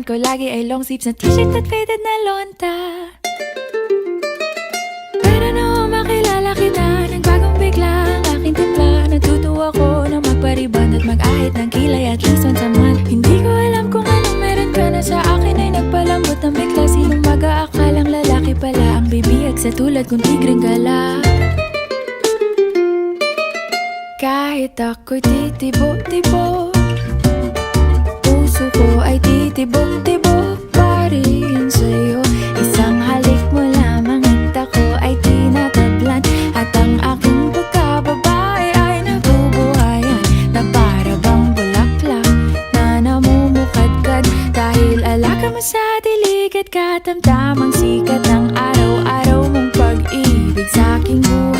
ko lagi ay long sleeves na t-shirt at faded na lonta. Pero noong makilala kita, nagbagong bigla ang aking timpla. Natutuwa ko na magpariban at mag-ahit ng kilay at least once a month. Hindi ko alam kung anong meron ka na sa akin ay nagpalambot ng bigla. Sinong mag-aakalang lalaki pala ang bibiyag sa tulad kong tigring gala. Kahit ako'y titibo-tibo, puso ko ay titibok-tibok pa rin sa'yo. Isang halik mo lamang at ako ay tinatablan, at ang aking pagkababae ay nabubuhayan na para bang bulaklak na namumukadkad. Dahil alaga mo sa dilig at katamtamang sikat ng araw-araw mong pag-ibig sa aking buhay.